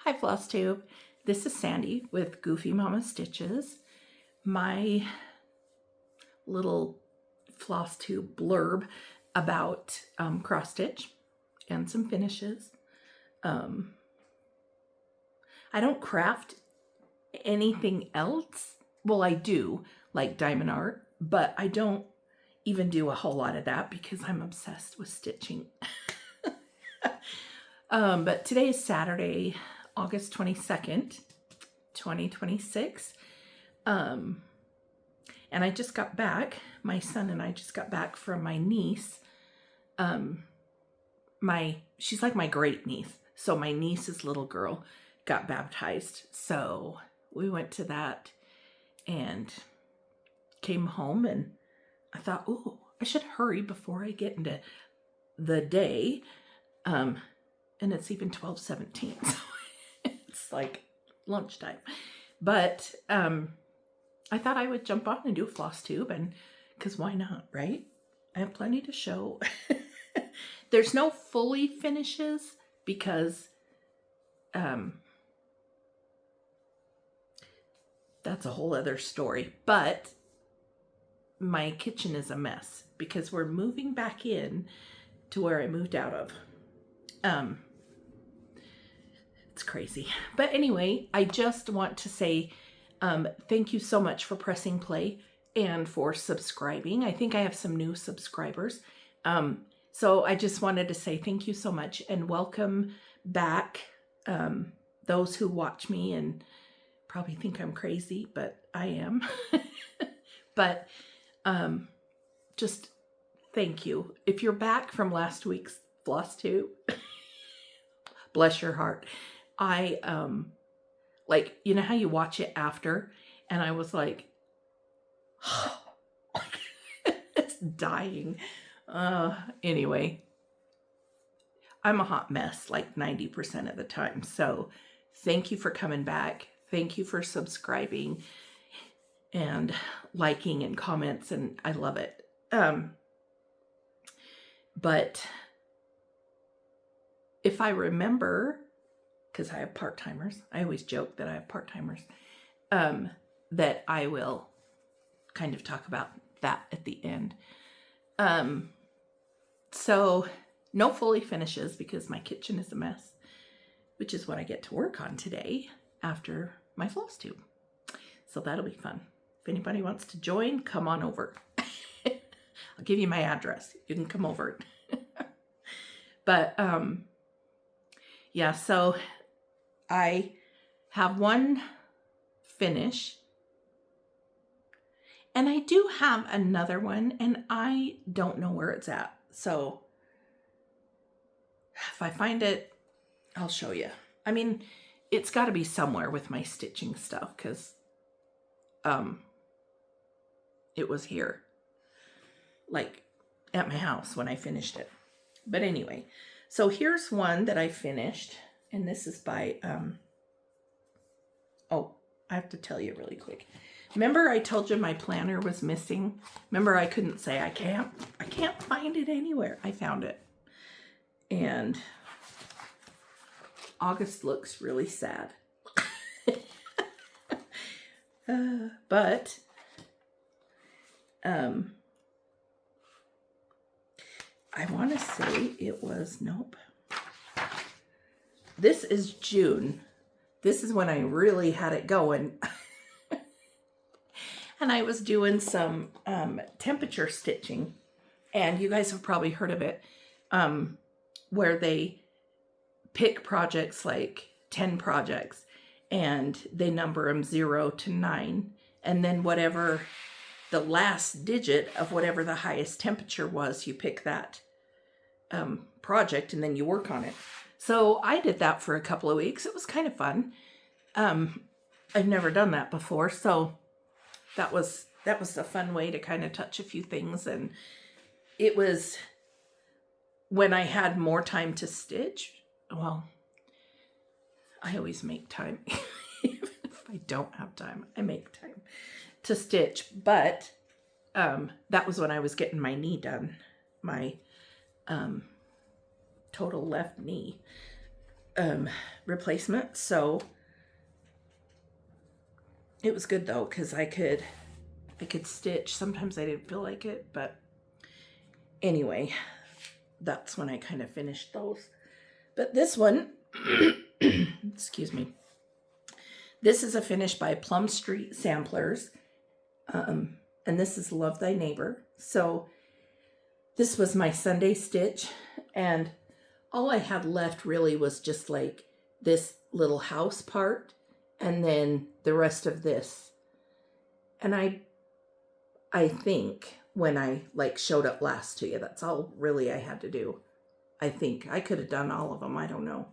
Hi Flosstube, this is Sandy with Goofy Mama Stitches. My little Flosstube blurb about cross stitch and some finishes. I don't craft anything else. Well, I do, like diamond art, but I don't even do a whole lot of that because I'm obsessed with stitching. But today is Saturday, August 22nd, 2026. And I just got back, my son and I just got back from my niece. She's like my great niece. So my niece's little girl got baptized. So we went to that and came home, and I thought, oh, I should hurry before I get into the day. And it's even 12:17, so it's like lunchtime. But I thought I would jump on and do a floss tube, and because why not, right? I have plenty to show. There's no fully finishes because that's a whole other story. But my kitchen is a mess because we're moving back in to where I moved out of. It's crazy. But anyway, I just want to say thank you so much for pressing play and for subscribing. I think I have some new subscribers. So I just wanted to say thank you so much and welcome back those who watch me and probably think I'm crazy, but I am. But just thank you. If you're back from last week's floss tube, bless your heart. I like, you know how you watch it after, and I was like, it's dying. Anyway, I'm a hot mess like 90% of the time. So thank you for coming back. Thank you for subscribing and liking and comments, and I love it. But if I remember, because I have part-timers, I always joke that I have part-timers, that I will kind of talk about that at the end. So no fully finishes because my kitchen is a mess, which is what I get to work on today after my floss tube. So that'll be fun. If anybody wants to join, come on over. I'll give you my address. You can come over. But yeah, so I have one finish, and I do have another one, and I don't know where it's at. So if I find it, I'll show you. I mean, it's got to be somewhere with my stitching stuff because it was here, like at my house when I finished it. But anyway, so here's one that I finished, and this is by, oh, I have to tell you really quick. Remember I told you my planner was missing? Remember I couldn't say I can't find it anywhere. I found it. And August looks really sad. But I want to say it was, nope. This is June. This is when I really had it going. And I was doing some temperature stitching. And you guys have probably heard of it, where they pick projects, like 10 projects, and they number them 0 to 9. And then whatever the last digit of whatever the highest temperature was, you pick that project and then you work on it. So I did that for a couple of weeks. It was kind of fun. I've never done that before, so that was a fun way to kind of touch a few things. And it was when I had more time to stitch. Well, I always make time. Even if I don't have time, I make time to stitch. But that was when I was getting my knee done, my total left knee. replacement. So it was good though, because I could stitch. Sometimes I didn't feel like it, but anyway, that's when I kind of finished those. But this one, excuse me, this is a finish by Plum Street Samplers. And this is Love Thy Neighbor. So this was my Sunday stitch, and all I had left really was just like this little house part and then the rest of this. And I think when I like showed up last to you, that's all really I had to do. I think I could have done all of them. I don't know.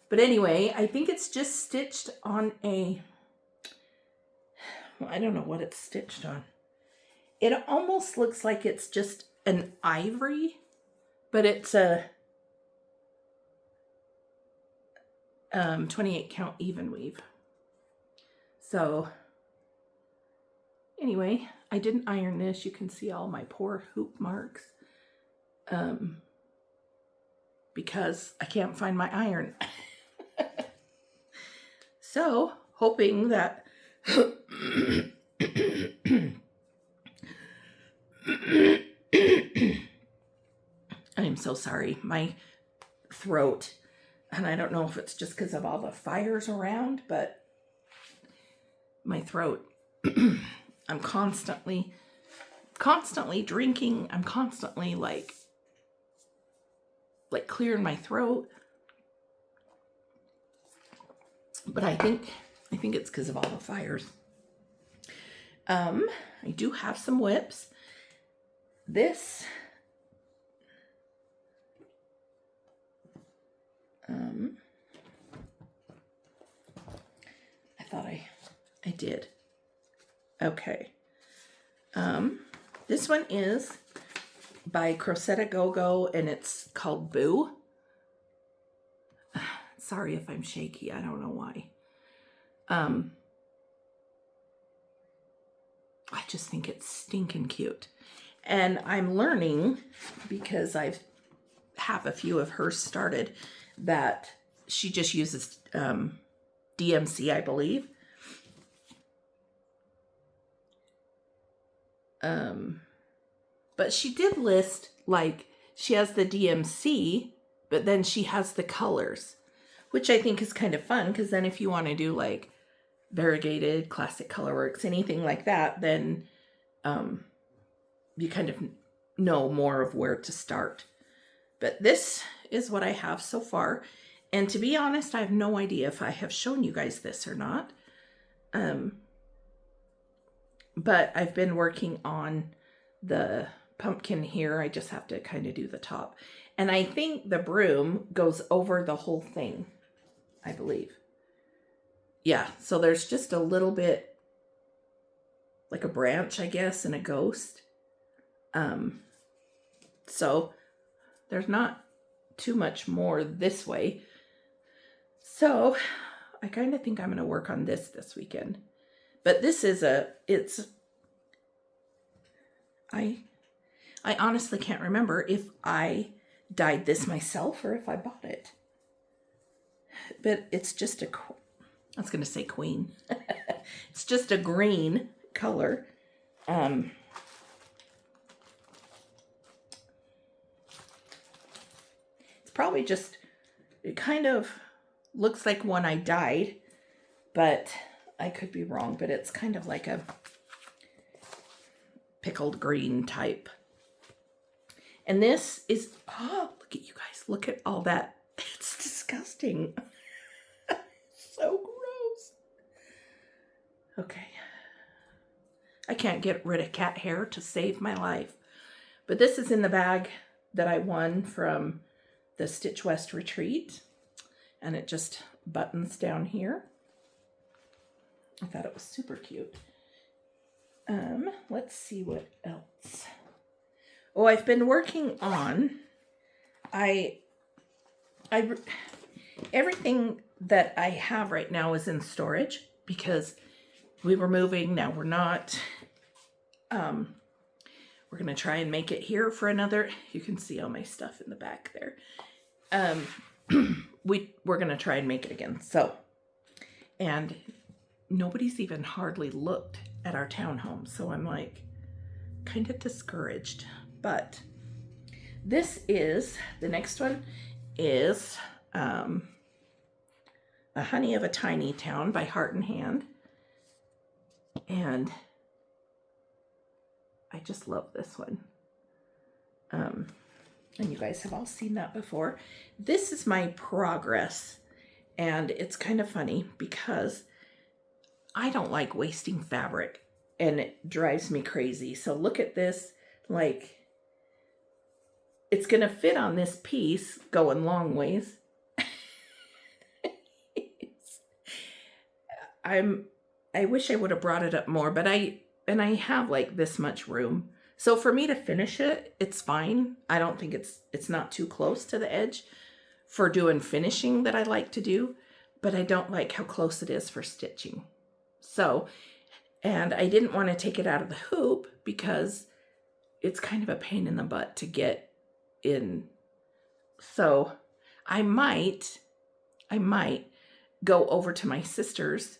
But anyway, I think it's just stitched on a, well, I don't know what it's stitched on. It almost looks like it's just an ivory, but it's a 28 count even weave. So anyway, I didn't iron this. You can see all my poor hoop marks because I can't find my iron. So hoping that I am so sorry. My throat, and I don't know if it's just because of all the fires around, but my throat, I'm constantly drinking. I'm constantly like clearing my throat. But I think it's because of all the fires. I do have some whips. This I thought I did. Okay. This one is by Crocetta Go-Go, and it's called Boo. Sorry if I'm shaky. I don't know why. I just think it's stinking cute. And I'm learning, because I have a few of hers started, that she just uses DMC, I believe. But she did list, like, she has the DMC, but then she has the colors, which I think is kind of fun, because then if you want to do like variegated, classic colorworks, anything like that, then you kind of know more of where to start. But this is what I have so far. And to be honest, I have no idea if I have shown you guys this or not. But I've been working on the pumpkin here. I just have to kind of do the top. And I think the broom goes over the whole thing, I believe. Yeah, so there's just a little bit, like a branch, I guess, and a ghost. So there's not too much more this way. So I kind of think I'm going to work on this weekend. But this is I honestly can't remember if I dyed this myself or if I bought it. But it's just I was going to say queen. It's just a green color. It's probably just, it kind of looks like one I dyed, but I could be wrong, but it's kind of like a pickled green type. And this is, oh, look at you guys. Look at all that. It's disgusting. So gross. Okay. I can't get rid of cat hair to save my life. But this is in the bag that I won from the Stitch West retreat. And it just buttons down here. I thought it was super cute. Let's see what else. Oh, I've been working on, everything that I have right now is in storage because we were moving. Now we're not. We're going to try and make it here for another. You can see all my stuff in the back there. we're going to try and make it again. So, and nobody's even hardly looked at our townhome. So I'm like kind of discouraged. But this is, the next one is A Honey of a Tiny Town by Heart and Hand. And I just love this one. And you guys have all seen that before. This is my progress. And it's kind of funny because I don't like wasting fabric. And it drives me crazy. So look at this. Like, it's going to fit on this piece going long ways. I wish I would have brought it up more, but I have like this much room. So for me to finish it, it's fine. I don't think it's not too close to the edge for doing finishing that I like to do, but I don't like how close it is for stitching. So, and I didn't want to take it out of the hoop because it's kind of a pain in the butt to get in. So I might go over to my sister's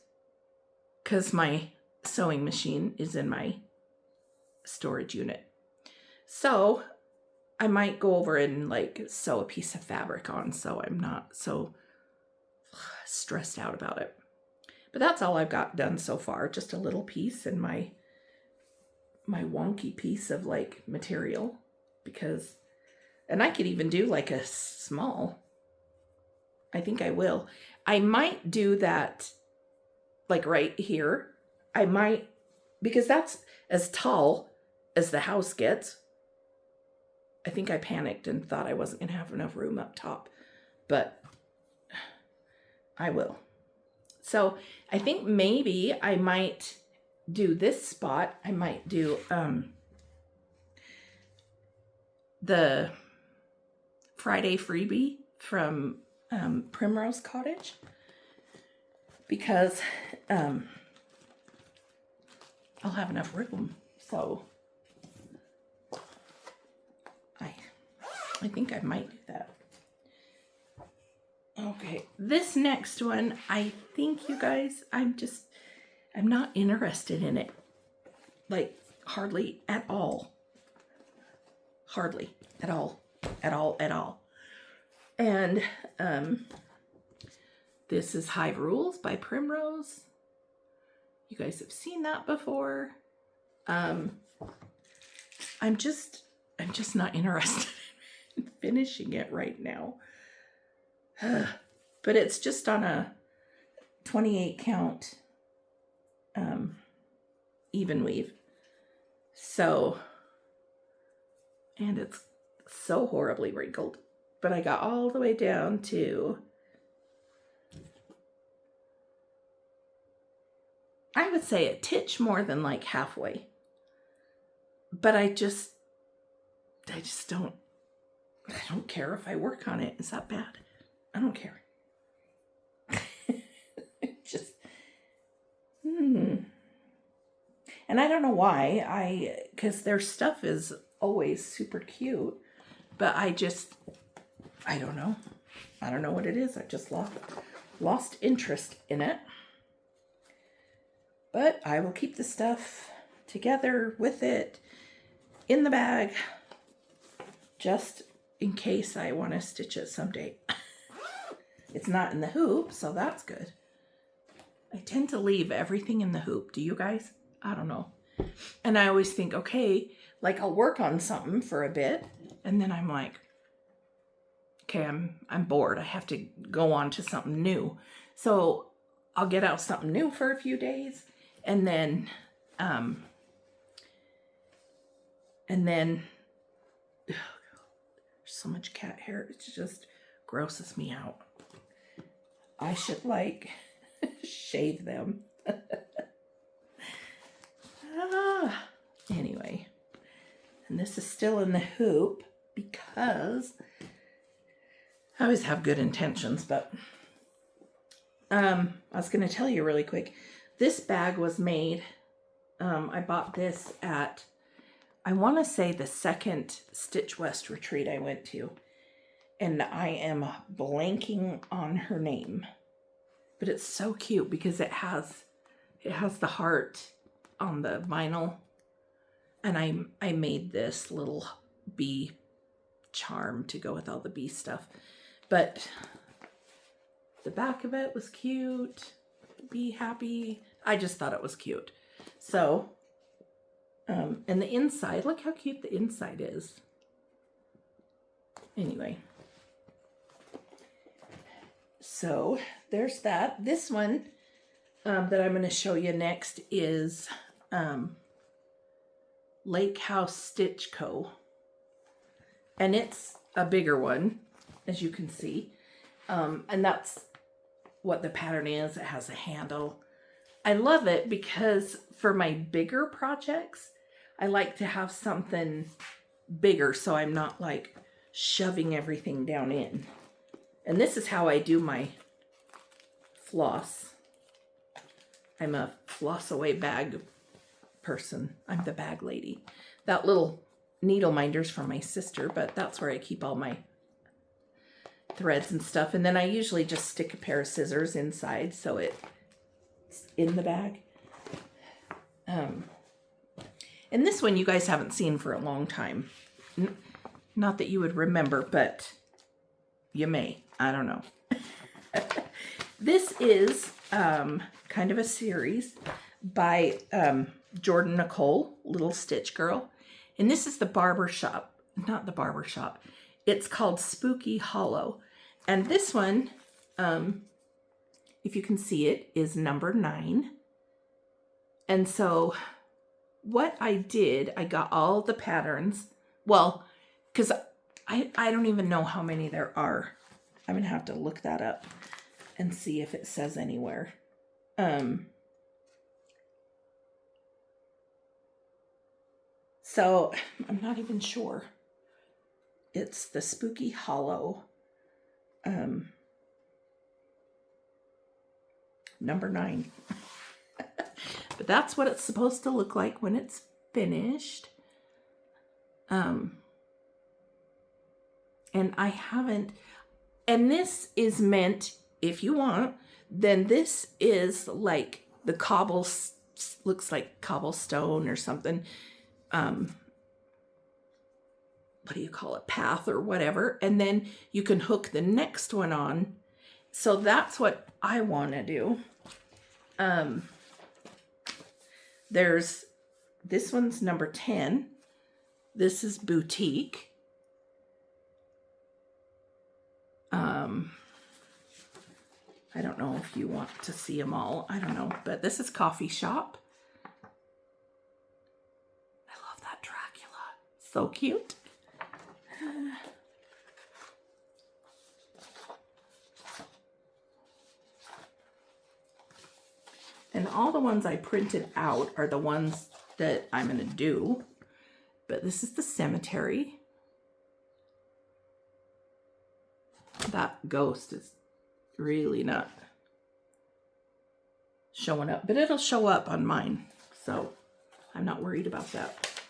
because my sewing machine is in my storage unit. So I might go over and like sew a piece of fabric on so I'm not so stressed out about it. But that's all I've got done so far. Just a little piece and my wonky piece of like material, because, and I could even do like a small, I think I will. I might do that like right here. I might, because that's as tall as the house gets. I think I panicked and thought I wasn't going to have enough room up top, but I will. So I think maybe I might do this spot. I might do the Friday freebie from Primrose Cottage, because I'll have enough room. So I think I might do that. Okay, this next one, I think you guys, I'm not interested in it. Like hardly at all. Hardly at all. At all. And this is Hive Rules by Primrose. You guys have seen that before. I'm just not interested in finishing it right now. But it's just on a 28 count even weave. So, and it's so horribly wrinkled. But I got all the way down to, I would say a titch more than like halfway. But I don't care if I work on it. Is that bad? I don't care. Just, And I don't know why, because their stuff is always super cute, but I don't know. I don't know what it is. I just lost interest in it. But I will keep the stuff together with it in the bag, just in case I want to stitch it someday. It's not in the hoop, so that's good. I tend to leave everything in the hoop. Do you guys? I don't know. And I always think, okay, like I'll work on something for a bit, and then I'm like, okay, I'm bored. I have to go on to something new. So I'll get out something new for a few days, and then there's so much cat hair. It just grosses me out. I should like shave them. Anyway, and this is still in the hoop because I always have good intentions, but I was going to tell you really quick. This bag was made, I bought this at, I want to say the second Stitch West retreat I went to. and I am blanking on her name. But it's so cute because it has the heart on the vinyl. And I made this little bee charm to go with all the bee stuff. But the back of it was cute. Be happy. I just thought it was cute. So, and the inside, look how cute the inside is. Anyway. So there's that. This one that I'm going to show you next is Lake House Stitch Co. And it's a bigger one, as you can see. And that's what the pattern is. It has a handle. I love it because for my bigger projects, I like to have something bigger so I'm not like shoving everything down in. And this is how I do my floss. I'm a floss away bag person. I'm the bag lady. That little needle minder's from my sister, but that's where I keep all my threads and stuff. And then I usually just stick a pair of scissors inside so it's in the bag. And this one you guys haven't seen for a long time. Not that you would remember, but you may. I don't know. This is kind of a series by Jordan Nicole, Little Stitch Girl. And this is the barbershop, not the barbershop. It's called Spooky Hollow. And this one, if you can see it, is number 9. And so what I did, I got all the patterns. Well, because I don't even know how many there are. I'm going to have to look that up and see if it says anywhere. So I'm not even sure. It's the Spooky Hollow. Number 9. But that's what it's supposed to look like when it's finished. And I haven't, and this is meant, if you want, then this is like the looks like cobblestone or something. What do you call it? Path or whatever. And then you can hook the next one on. So that's what I want to do. There's, this one's number 10. This is Boutique. I don't know if you want to see them all. I don't know. But this is Coffee Shop. I love that Dracula. So cute. And all the ones I printed out are the ones that I'm going to do. But this is the cemetery. That ghost is really not showing up. But it'll show up on mine. So I'm not worried about that.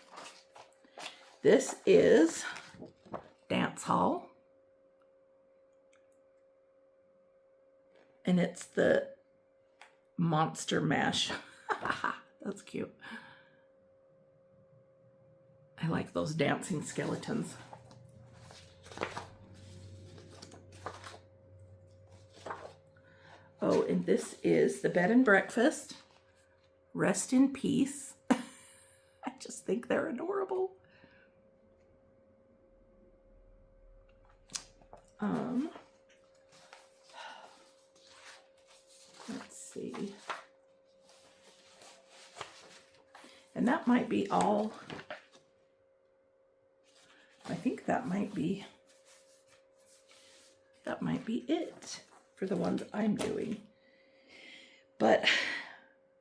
This is Dance Hall. And it's the Monster Mash. That's cute. I like those dancing skeletons. Oh, and this is the Bed and Breakfast. Rest in peace. I just think they're adorable. Let's see. And that might be all. I think that might be it for the ones I'm doing. But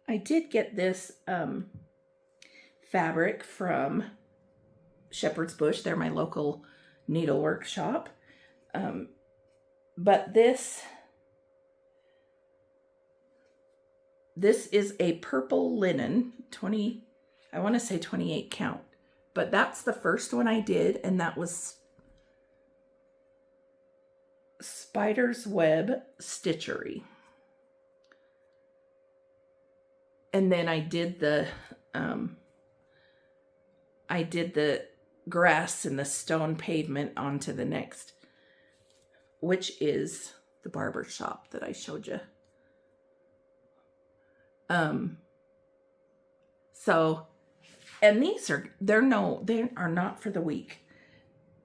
I did get this fabric from Shepherd's Bush. They're my local needlework shop. But this is a purple linen, 20, I want to say 28 count. But that's the first one I did, and that was Spider's Web Stitchery. And then I did the grass and the stone pavement onto the next, which is the barber shop that I showed you. So, and these are, they are not for the week.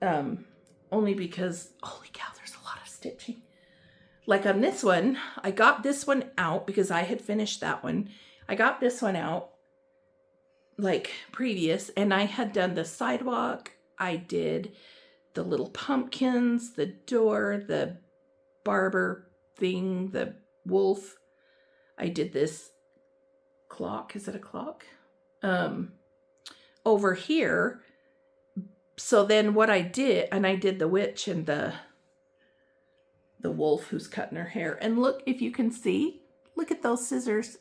Only because, holy cow, there's a lot of stitching. Like on this one, I got this one out because I had finished that one. I got this one out like previous, and I had done the sidewalk. I did the little pumpkins, the door, the barber thing, the wolf. I did this clock. Is it a clock? Over here. So then what I did, and I did the witch and the wolf who's cutting her hair. And look, if you can see, look at those scissors.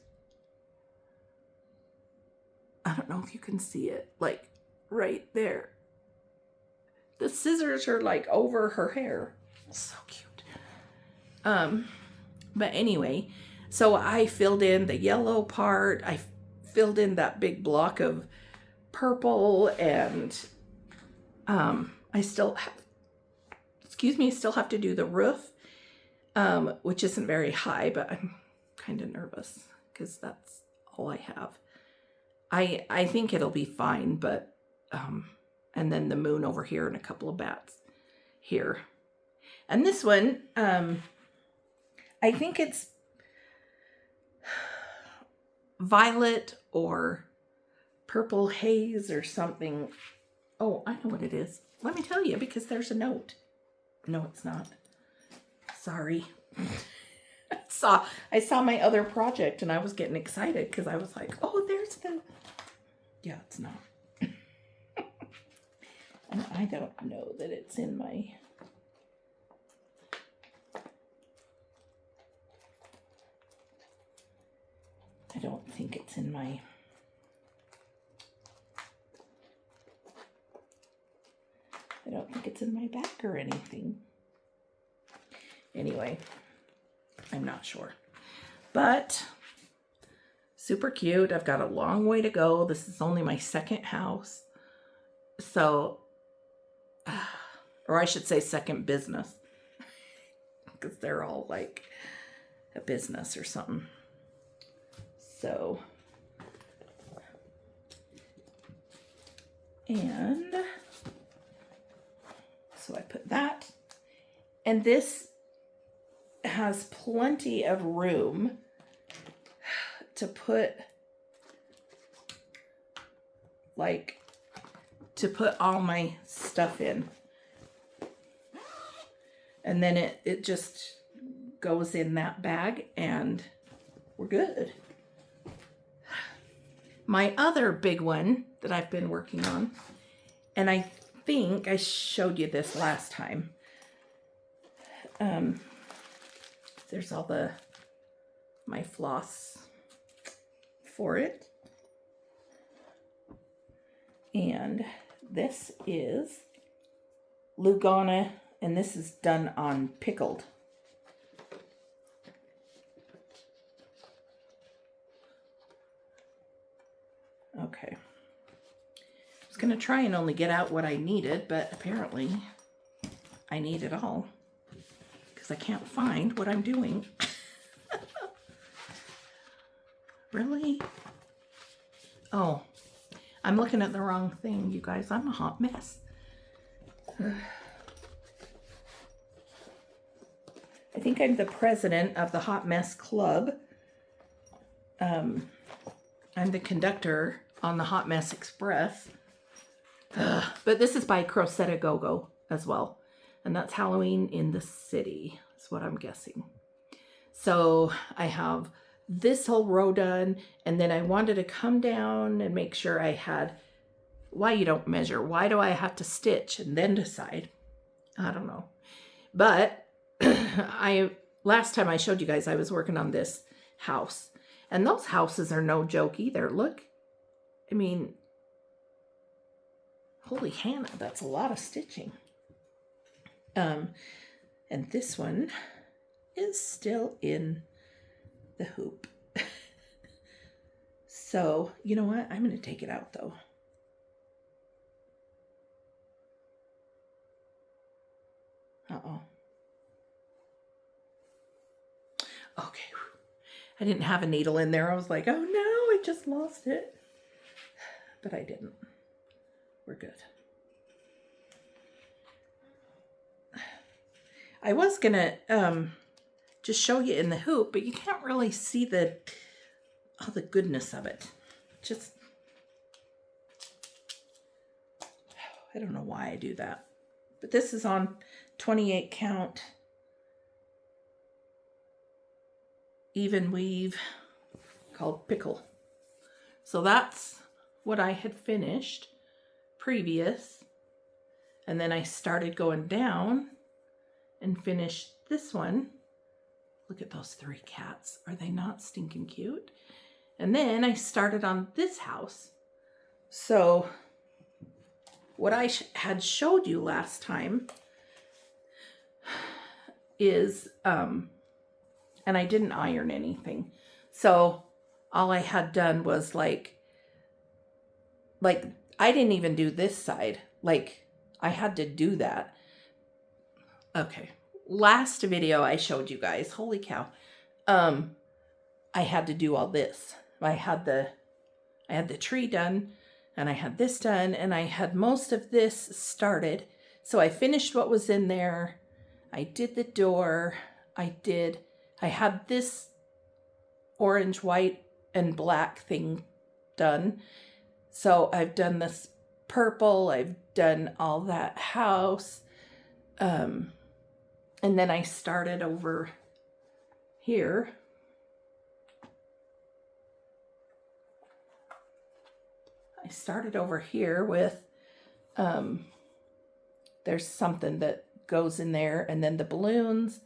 I don't know if you can see it, like right there. The scissors are like over her hair. So cute. But anyway, so I filled in the yellow part. I filled in that big block of purple, and I still have to do the roof, which isn't very high, but I'm kind of nervous because that's all I have. I think it'll be fine, but, and then the moon over here and a couple of bats here. And this one, I think it's violet or purple haze or something. Oh, I know what it is. Let me tell you, because there's a note. No, it's not. Sorry. I saw my other project and I was getting excited because I was like, oh, there's the... Yeah, it's not. And I don't know that it's in my... I don't think it's in my... I don't think it's in my back or anything. Anyway, I'm not sure. But super cute. I've got a long way to go. This is only my second house. So, or I should say second business. Because they're all like a business or something. So, and so I put that, and this has plenty of room to put all my stuff in. And then it just goes in that bag and we're good. My other big one that I've been working on, and I think I showed you this last time. There's all my floss for it. And this is Lugana, and this is done on pickled. Okay. I was going to try and only get out what I needed, but apparently I need it all because I can't find what I'm doing. Really? Oh, I'm looking at the wrong thing, you guys. I'm a hot mess. I think I'm the president of the Hot Mess Club. I'm the conductor on the Hot Mess Express. But this is by Crocetta Go-Go as well. And that's Halloween in the City, is what I'm guessing. So I have this whole row done, and then I wanted to come down and make sure I had... Why you don't measure? Why do I have to stitch and then decide? I don't know. But last time I showed you guys, I was working on this house. And those houses are no joke either. Look. I mean, holy Hannah, that's a lot of stitching. And And this one is still in the hoop. So, you know what? I'm going to take it out though. Uh-oh. Okay. I didn't have a needle in there. I was like, oh no, I just lost it. But I didn't. We're good. I was gonna just show you in the hoop, but you can't really see all the goodness of it. Just, I don't know why I do that. But this is on 28 count even weave called Pickle. So that's what I had finished previous. And then I started going down and finished this one. Look at those 3 cats. Are they not stinking cute? And then I started on this house. So what I had showed you last time is, and I didn't iron anything. So all I had done was like I didn't even do this side. Like I had to do that. Okay. Last video I showed you guys, holy cow. I had to do all this. I had the tree done, and I had this done, and I had most of this started. So I finished what was in there. I did the door. I had this orange, white, and black thing done. So I've done this purple. I've done all that house. And then I started over here. I started over here with, there's something that goes in there, and then the balloons,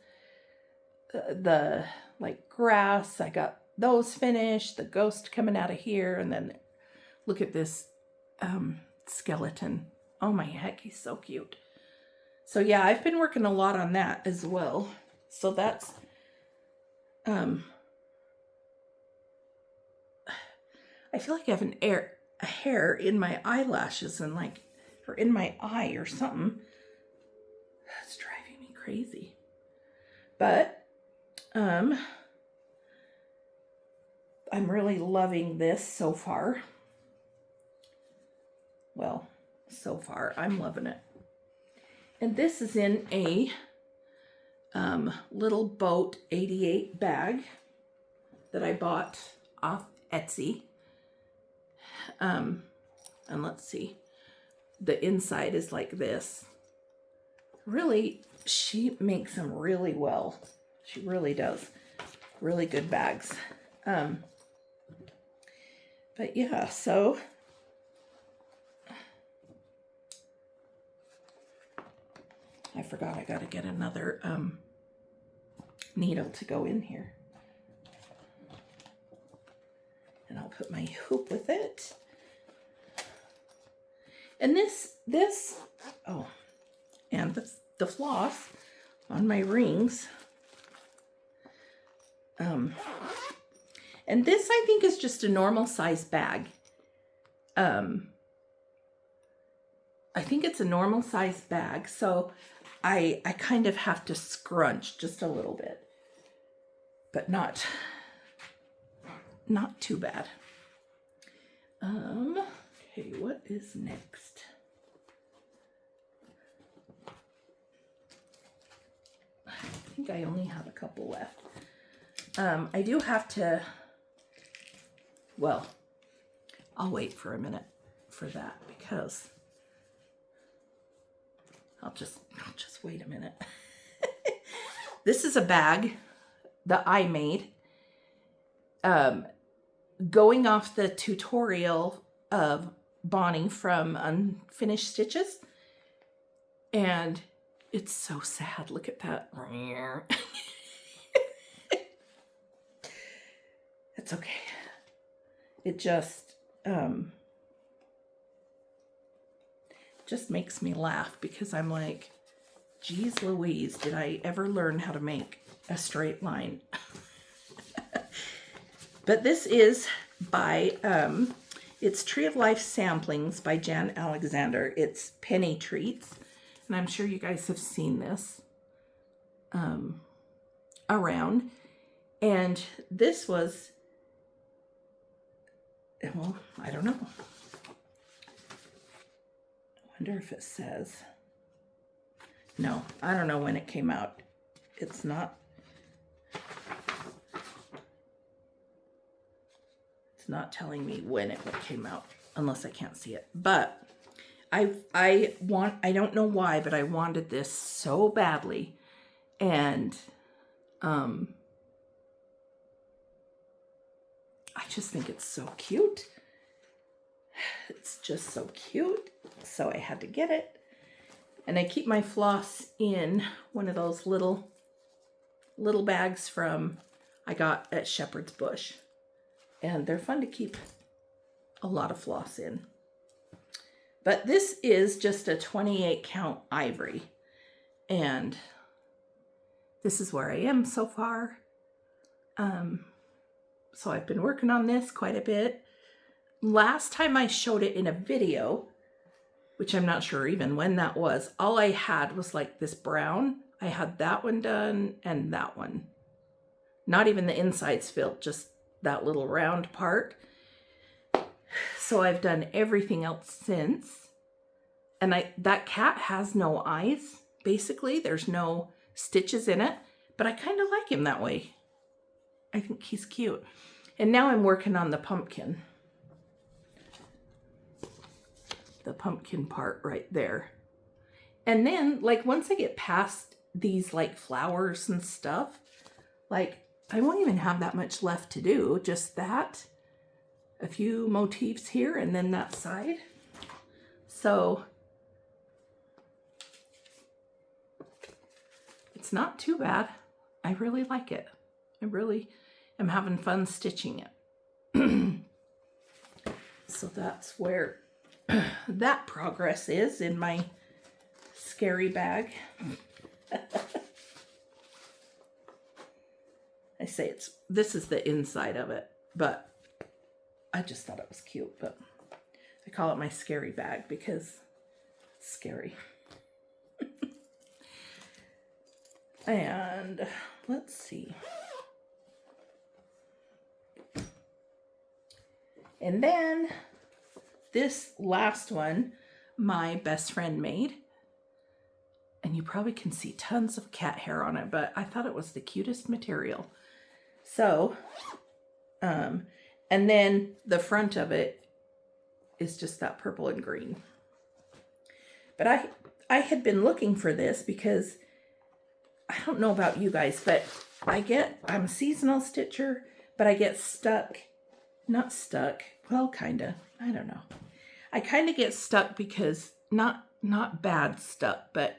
the like grass, I got those finished, the ghost coming out of here, and then look at this skeleton. Oh my heck, he's so cute. So yeah, I've been working a lot on that as well. So that's, I feel like I have a hair in my eyelashes and like, or in my eye or something. That's driving me crazy. But, I'm really loving this so far. Well, so far, I'm loving it. And this is in a little boat 88 bag that I bought off Etsy. And let's see, the inside is like this. Really, she makes them really well. She really does. Really good bags. But yeah, so I forgot I gotta get another needle to go in here. And I'll put my hoop with it. And this, oh, and the floss on my rings. And this I think is just a normal size bag. I think it's a normal size bag, so I kind of have to scrunch just a little bit, but not too bad. Okay, what is next? I think I only have a couple left. I do have to, well, I'll wait for a minute for that because I'll just wait a minute. This is a bag that I made, going off the tutorial of Bonnie from Unfinished Stitches. And it's so sad. Look at that. It's okay. It just makes me laugh because I'm like, Geez Louise, did I ever learn how to make a straight line? But this is by, it's Tree of Life Samplings by Jan Alexander. It's penny treats. And I'm sure you guys have seen this around. And this was, well, I don't know. I wonder if it says. No, I don't know when it came out. It's not telling me when it came out unless I can't see it. But I don't know why, but I wanted this so badly. And I just think it's so cute. It's just so cute. So I had to get it. And I keep my floss in one of those little bags from I got at Shepherd's Bush. And they're fun to keep a lot of floss in. But this is just a 28 count ivory. And this is where I am so far. So I've been working on this quite a bit. Last time I showed it in a video, which I'm not sure even when that was, all I had was like this brown. I had that one done and that one. Not even the insides filled, just that little round part. So I've done everything else since. And that cat has no eyes, basically. There's no stitches in it, but I kind of like him that way. I think he's cute. And now I'm working on the pumpkin. The pumpkin part right there. And then, like, once I get past these, like, flowers and stuff, like, I won't even have that much left to do. Just that. A few motifs here and then that side. So it's not too bad. I really like it. I really am having fun stitching it. So that's where that progress is in my scary bag. I say this is the inside of it, but I just thought it was cute. But I call it my scary bag because it's scary. And let's see. And then this last one, my best friend made. And you probably can see tons of cat hair on it, but I thought it was the cutest material. So, and then the front of it is just that purple and green. But I had been looking for this because I don't know about you guys, but I'm a seasonal stitcher, but I get stuck. Not stuck. Well, kind of. I don't know. I kind of get stuck because not bad stuck, but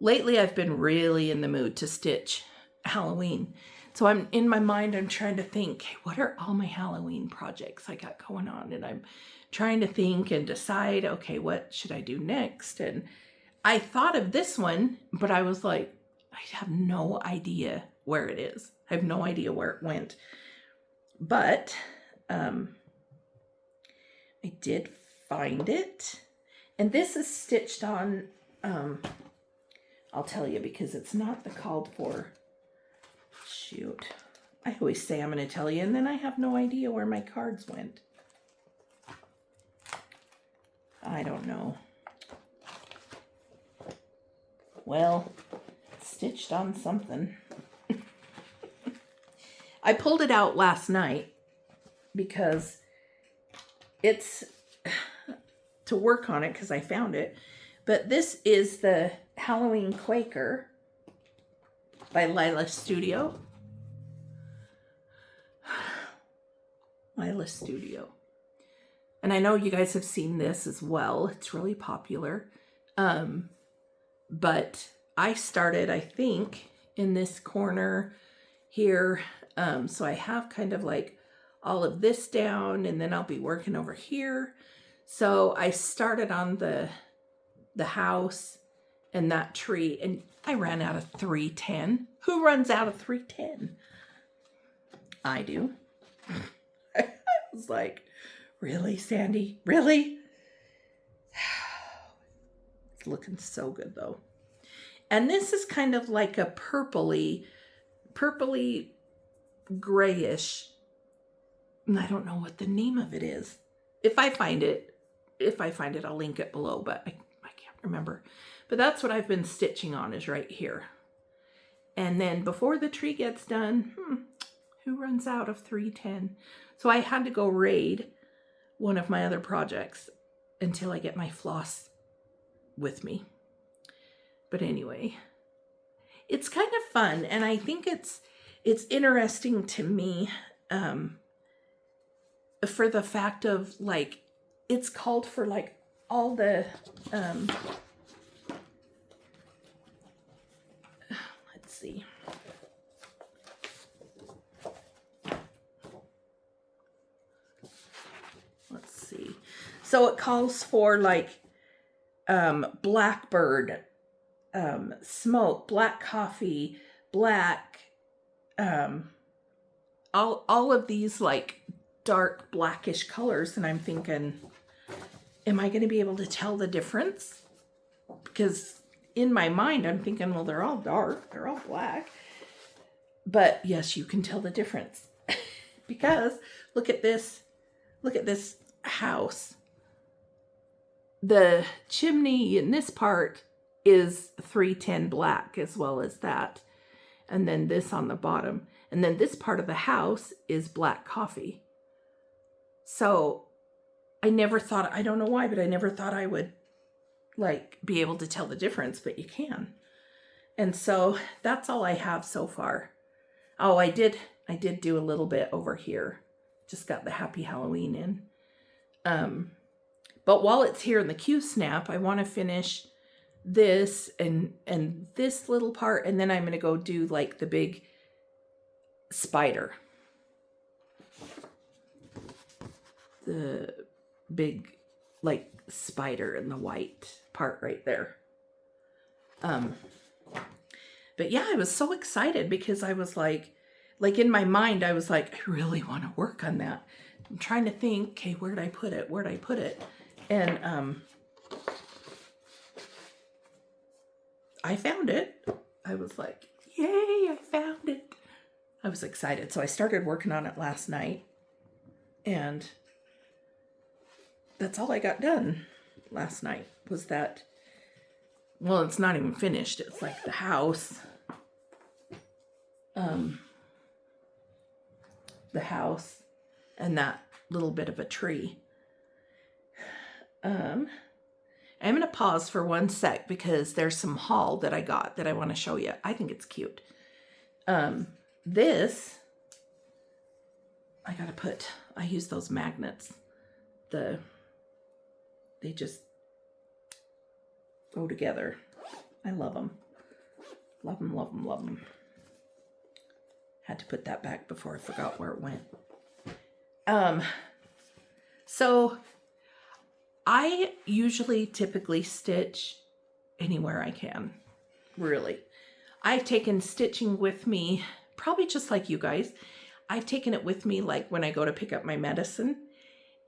lately I've been really in the mood to stitch Halloween. So in my mind, I'm trying to think, what are all my Halloween projects I got going on? And I'm trying to think and decide, okay, what should I do next? And I thought of this one, but I was like, I have no idea where it is. I have no idea where it went. But I did find it. And this is stitched on, I'll tell you because it's not the called for. Shoot. I always say I'm going to tell you, and then I have no idea where my cards went. I don't know. Well, stitched on something. I pulled it out last night because it's to work on it because I found it. But this is the Halloween Quaker by Lila Studio. Lila Studio. And I know you guys have seen this as well. It's really popular. But I started, I think, in this corner here. So I have kind of like all of this down, and then I'll be working over here. So I started on the house, and that tree, and I ran out of 310. Who runs out of 310? I do. I was like, really, Sandy? Really? It's looking so good though. And this is kind of like a purpley grayish. And I don't know what the name of it is. If I find it, I'll link it below, but I can't remember. But that's what I've been stitching on, is right here. And then before the tree gets done, who runs out of 310? So I had to go raid one of my other projects until I get my floss with me. But anyway, it's kind of fun, and I think it's interesting to me for the fact of, like, it's called for like all the let's see. So it calls for like blackbird, smoke, black coffee, black, all of these like dark blackish colors, and I'm thinking, am I going to be able to tell the difference? Because in my mind I'm thinking, well, they're all dark, they're all black. But yes, you can tell the difference. Because look at this house. The chimney in this part is 310 black, as well as that. And then this on the bottom. And then this part of the house is black coffee. So I never thought, I don't know why, but I never thought I would like be able to tell the difference, but you can. And so that's all I have so far. Oh, I did do a little bit over here. Just got the Happy Halloween in. But while it's here in the Q-snap, I want to finish this and this little part, and then I'm going to go do like the big spider. The big like spider in the white part right there. But yeah, I was so excited because I was like in my mind, I was like, I really want to work on that. I'm trying to think, okay, where'd I put it? And I found it. I was like, yay, I found it. I was excited. So I started working on it last night, and that's all I got done last night was that. Well, it's not even finished. It's like the house. The house and that little bit of a tree. I'm going to pause for 1 sec because there's some haul that I got that I want to show you. I think it's cute. This, I use those magnets. They just go together. I love them. Love them, love them, love them. Had to put that back before I forgot where it went. So I typically stitch anywhere I can, really. I've taken stitching with me, probably just like you guys. I've taken it with me like when I go to pick up my medicine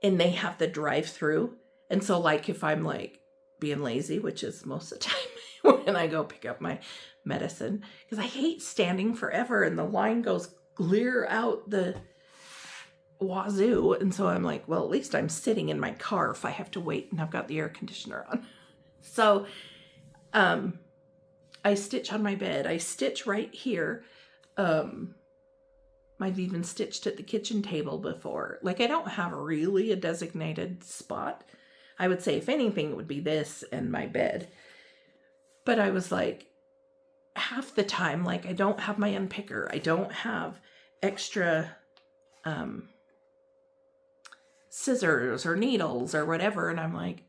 and they have the drive-through. And so like if I'm like being lazy, which is most of the time when I go pick up my medicine, because I hate standing forever and the line goes clear out the wazoo. And so I'm like, well, at least I'm sitting in my car if I have to wait and I've got the air conditioner on. So I stitch on my bed. I stitch right here. I've even stitched at the kitchen table before. Like I don't have really a designated spot. I would say if anything, it would be this and my bed. But I was like, half the time, like I don't have my unpicker. I don't have extra scissors or needles or whatever. And I'm like,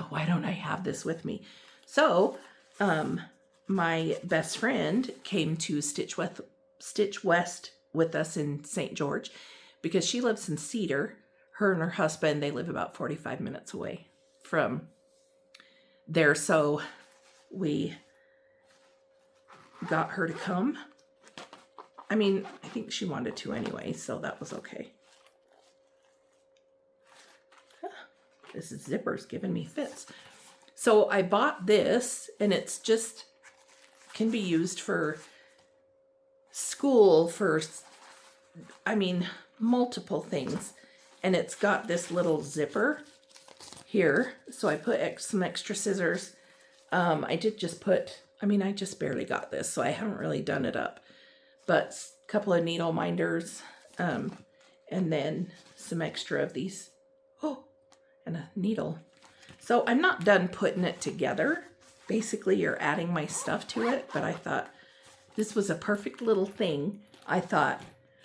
why don't I have this with me? So my best friend came to Stitch West with us in St. George because she lives in Cedar. Her and her husband, they live about 45 minutes away from there. So we got her to come. I mean, I think she wanted to anyway, so that was okay. This zipper's giving me fits. So I bought this, and it's just, can be used for school, for, I mean, multiple things. And it's got this little zipper here. So I put some extra scissors. I did just put, I mean, I just barely got this, so I haven't really done it up. But a couple of needle minders, and then some extra of these. Oh, and a needle. So I'm not done putting it together. Basically, you're adding my stuff to it, but I thought this was a perfect little thing. I thought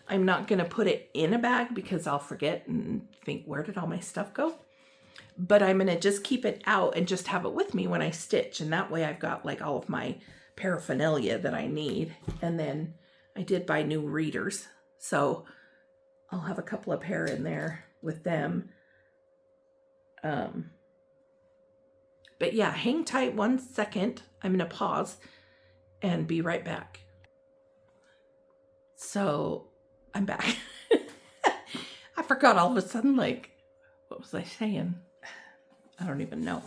I'm not going to put it in a bag because I'll forget and think, where did all my stuff go? But I'm going to just keep it out and just have it with me when I stitch. And that way I've got like all of my paraphernalia that I need. And then I did buy new readers, so I'll have a couple of pair in there with them. But yeah, hang tight 1 second. I'm going to pause and be right back. So I'm back. I forgot all of a sudden, like, what was I saying? I don't even know.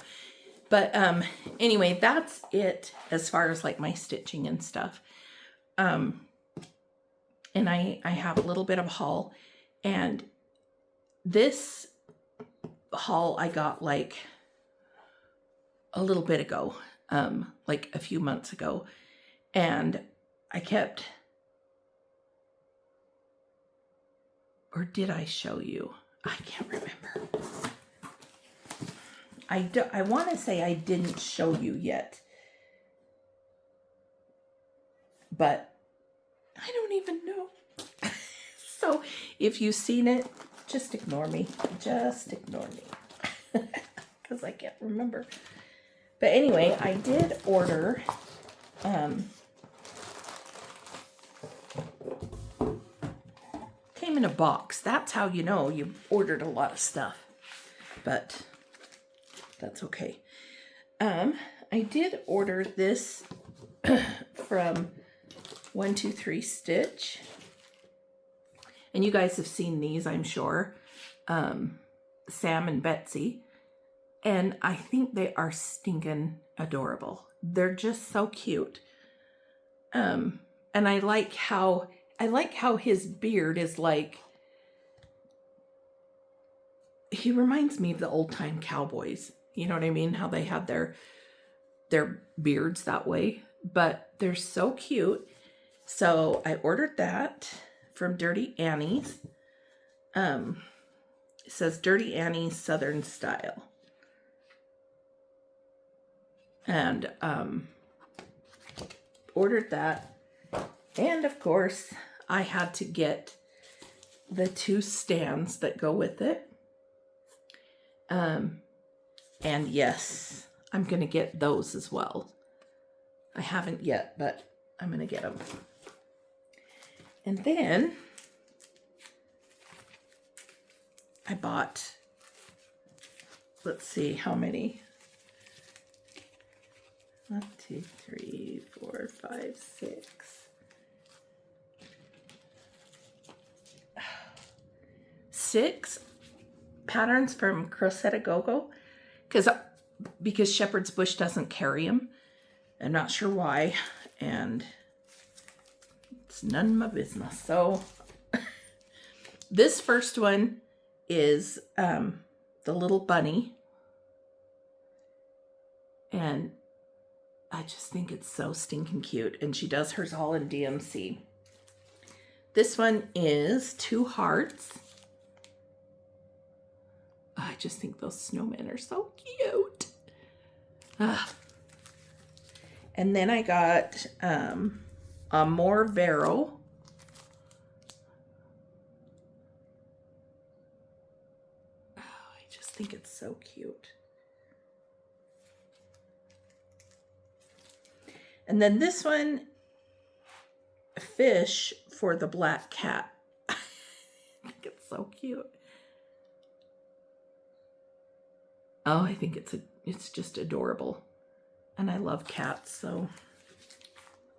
But anyway, that's it as far as like my stitching and stuff. And I have a little bit of a haul, and this haul I got like a little bit ago, like a few months ago, and I kept, or did I show you? I can't remember. I want to say I didn't show you yet, but I don't even know. So if you've seen it, just ignore me. Just ignore me. Because I can't remember. But anyway, I did order came in a box. That's how you know you ordered a lot of stuff. But that's okay. I did order this from 123 Stitch. And you guys have seen these, I'm sure. Sam and Betsy. And I think they are stinking adorable. They're just so cute. And I like how his beard is like, he reminds me of the old time cowboys. You know what I mean? How they had their beards that way. But they're so cute. So I ordered that from Dirty Annie's. It says Dirty Annie's Southern Style. And ordered that. And of course, I had to get the 2 stands that go with it. And yes, I'm going to get those as well. I haven't yet, but I'm going to get them. And then I bought, let's see how many. 1, 2, 3, 4, 5, 6. 6 patterns from Crochet Go-Go, because Shepherd's Bush doesn't carry them. I'm not sure why, and it's none of my business. So this first one is the little bunny, and I just think it's so stinking cute. And she does hers all in DMC. This one is 2 hearts. I just think those snowmen are so cute. And then I got a more Vero. Oh, I just think it's so cute. And then this one, Fish for the Black Cat. I think it's so cute. Oh, I think it's just adorable. And I love cats, so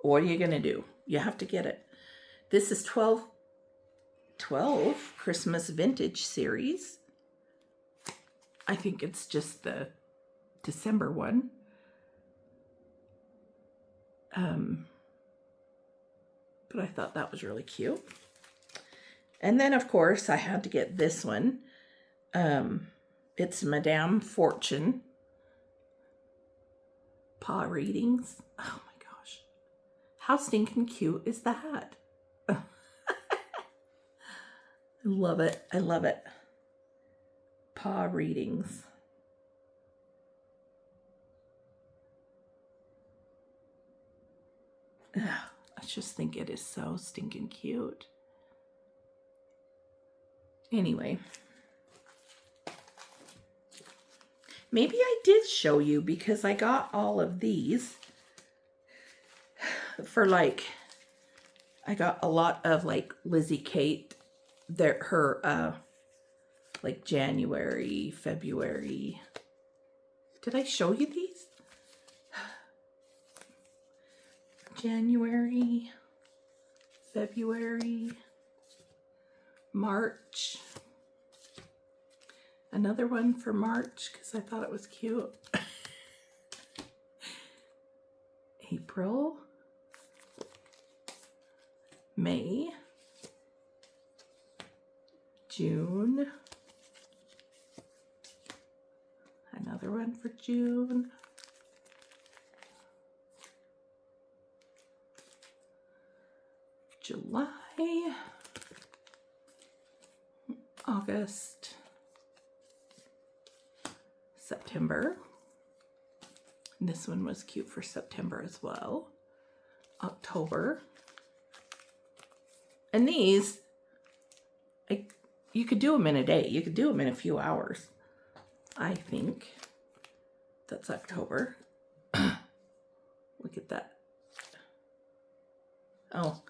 what are you going to do? You have to get it. This is 12 Christmas Vintage Series. I think it's just the December one. But I thought that was really cute. And then, of course, I had to get this one. It's Madame Fortune paw readings. Oh my gosh. How stinking cute is that? I love it. I love it. Paw readings. I just think it is so stinking cute. Anyway. Maybe I did show you because I got all of these for like, I got a lot of like Lizzie Kate, her like January, February. Did I show you these? January, February, March. Another one for March because I thought it was cute. April, May, June. Another one for June. July, August, September. And this one was cute for September as well. October. And these, you could do them in a day. You could do them in a few hours. I think that's October. Look at that. Oh,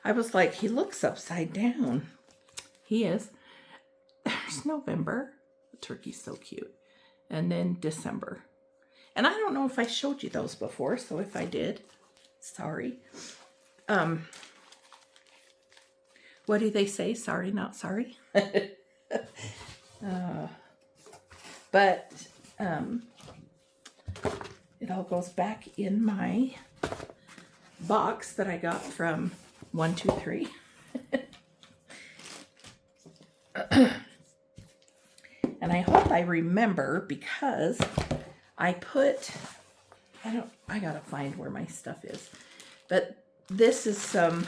I was like, he looks upside down. He is. There's November. The turkey's so cute. And then December. And I don't know if I showed you those before, so if I did, sorry. What do they say? Sorry, not sorry. But it all goes back in my box that I got from 123. And I hope I remember because I put, I gotta find where my stuff is. But this is some,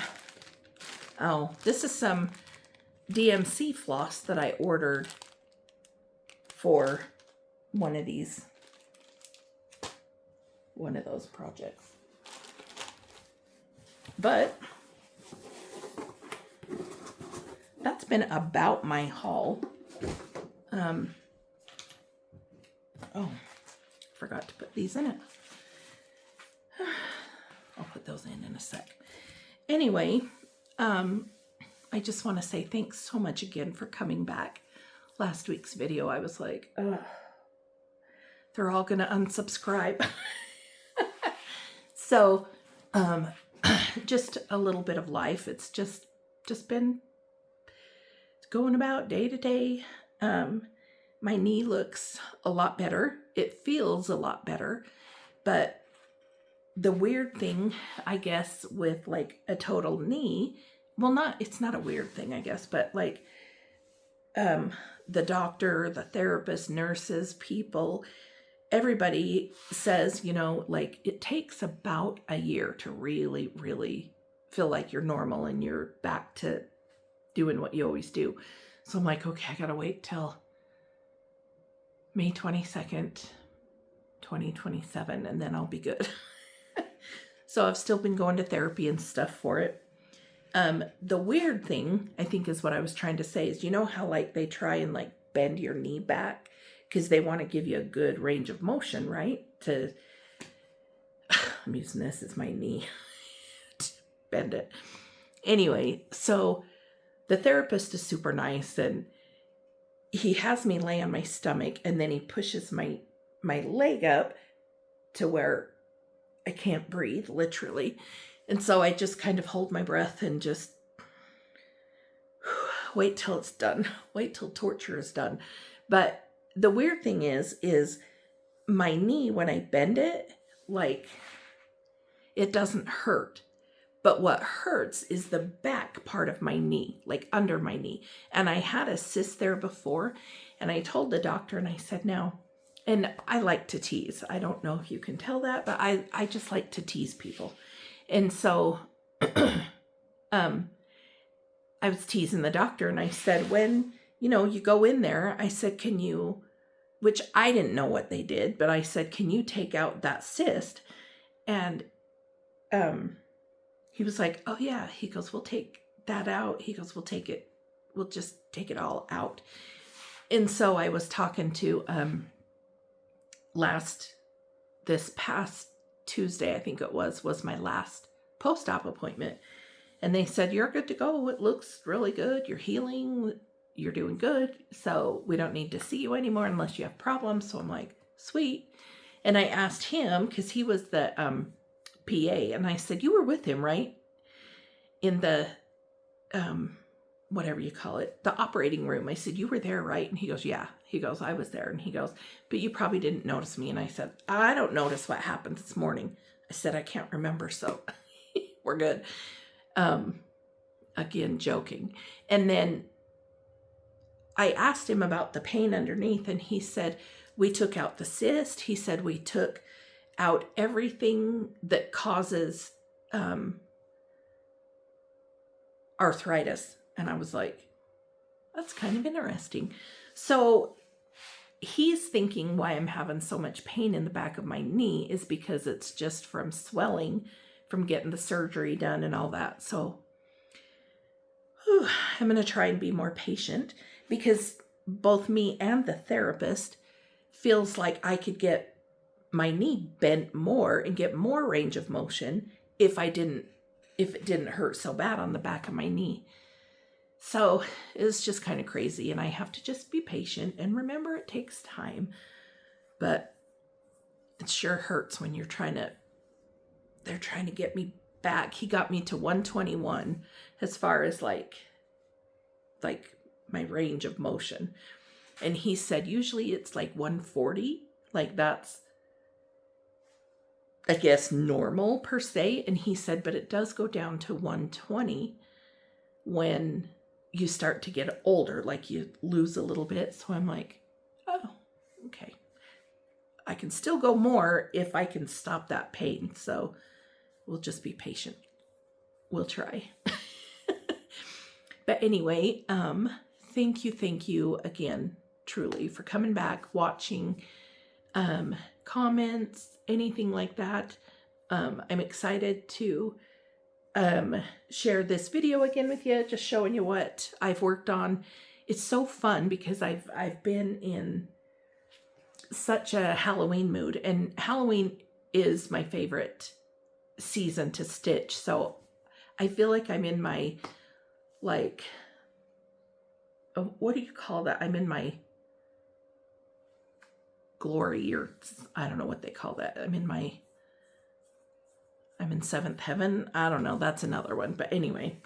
this is some DMC floss that I ordered for one of those projects. But that's been about my haul. Oh, forgot to put these in it. I'll put those in a sec. Anyway, I just want to say thanks so much again for coming back. Last week's video, I was like, they're all going to unsubscribe. So, just a little bit of life. It's just been going about day to day. My knee looks a lot better. It feels a lot better. But the weird thing, I guess, with like a total knee, well, it's not a weird thing, I guess, but like the doctor, the therapist, nurses, people, everybody says, like it takes about a year to really, really feel like you're normal and you're back to doing what you always do. So I'm like, okay, I gotta wait till May 22nd, 2027, and then I'll be good. So I've still been going to therapy and stuff for it. The weird thing, I think is what I was trying to say, is how like they try and like bend your knee back because they want to give you a good range of motion, right? I'm using this as my knee to bend it. Anyway, so the therapist is super nice and he has me lay on my stomach and then he pushes my leg up to where I can't breathe, literally. And so I just kind of hold my breath and just wait till it's done. Wait till torture is done. But the weird thing is my knee, when I bend it, like, it doesn't hurt. But what hurts is the back part of my knee, like under my knee. And I had a cyst there before, and I told the doctor, and I said, now, and I like to tease. I don't know if you can tell that, but I just like to tease people. And so I was teasing the doctor, and I said, when, you go in there, I said, can you, which I didn't know what they did, but I said, can you take out that cyst? And he was like, oh yeah. He goes, we'll take that out. He goes, we'll just take it all out. And so I was talking to, this past Tuesday, I think it was my last post-op appointment. And they said, you're good to go. It looks really good. You're healing. You're doing good. So we don't need to see you anymore unless you have problems. So I'm like, sweet. And I asked him, because he was the PA, and I said, you were with him, right? In the, whatever you call it, the operating room. I said, you were there, right? And he goes, yeah. He goes, I was there. And he goes, but you probably didn't notice me. And I said, I don't notice what happened this morning. I said, I can't remember. So we're good. Again, joking. And then I asked him about the pain underneath, and he said, we took out the cyst. He said, we took out everything that causes arthritis. And I was like, that's kind of interesting. So he's thinking why I'm having so much pain in the back of my knee is because it's just from swelling from getting the surgery done and all that. So I'm going to try and be more patient, because both me and the therapist feels like I could get my knee bent more and get more range of motion if it didn't hurt so bad on the back of my knee. So it's just kind of crazy, and I have to just be patient and remember it takes time. But it sure hurts when they're trying to get me back. He got me to 121 as far as like my range of motion. And he said usually it's like 140. Like that's, I guess, normal per se. And he said, but it does go down to 120 when you start to get older, like you lose a little bit. So I'm like, oh, okay. I can still go more if I can stop that pain. So we'll just be patient. We'll try. But anyway, thank you again, truly, for coming back, watching, comments, anything like that. I'm excited to share this video again with you, just showing you what I've worked on. It's so fun because I've been in such a Halloween mood, and Halloween is my favorite season to stitch. So I feel like I'm in my, like, what do you call that? I'm in my glory, or I don't know what they call that. I'm in seventh heaven. I don't know. That's another one. But anyway,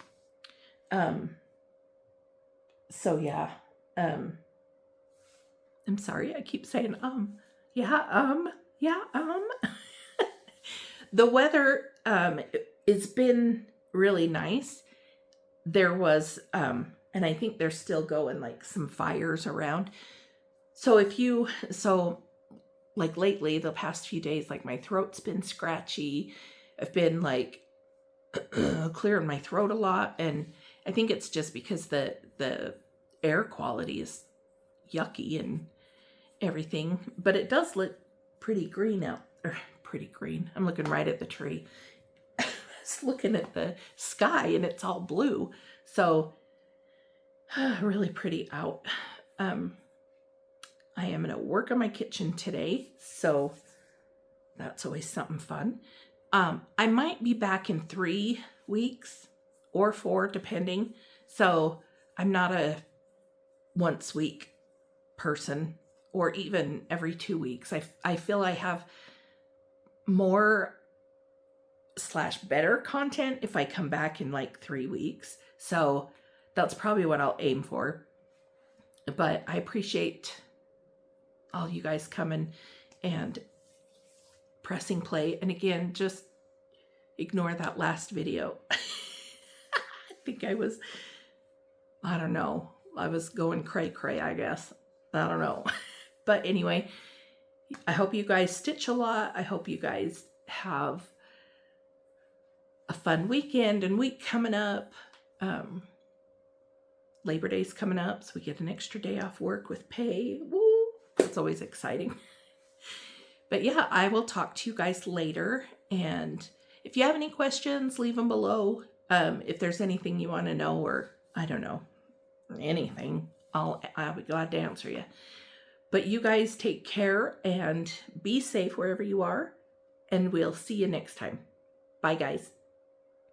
so yeah, I'm sorry. I keep saying, the weather, it's been really nice. There was, and I think they're still going, like, some fires around. So like lately, the past few days, like, my throat's been scratchy. I've been like clearing my throat a lot, and I think it's just because the air quality is yucky and everything. But it does look pretty green out, or pretty green. I'm looking right at the tree. I was looking at the sky, and it's all blue. So really pretty out. I am going to work on my kitchen today, so that's always something fun. I might be back in 3 weeks or 4, depending. So I'm not a once week person, or even every 2 weeks. I feel I have more / better content if I come back in like 3 weeks. So that's probably what I'll aim for. But I appreciate all you guys coming and pressing play. And again, just ignore that last video. I think I don't know. I was going cray, I guess. I don't know. But anyway, I hope you guys stitch a lot. I hope you guys have a fun weekend and week coming up. Labor Day's coming up, so we get an extra day off work with pay. Woo! That's always exciting. But yeah, I will talk to you guys later. And if you have any questions, leave them below. If there's anything you want to know, or I don't know, anything, I'll be glad to answer you. But you guys take care and be safe wherever you are. And we'll see you next time. Bye, guys.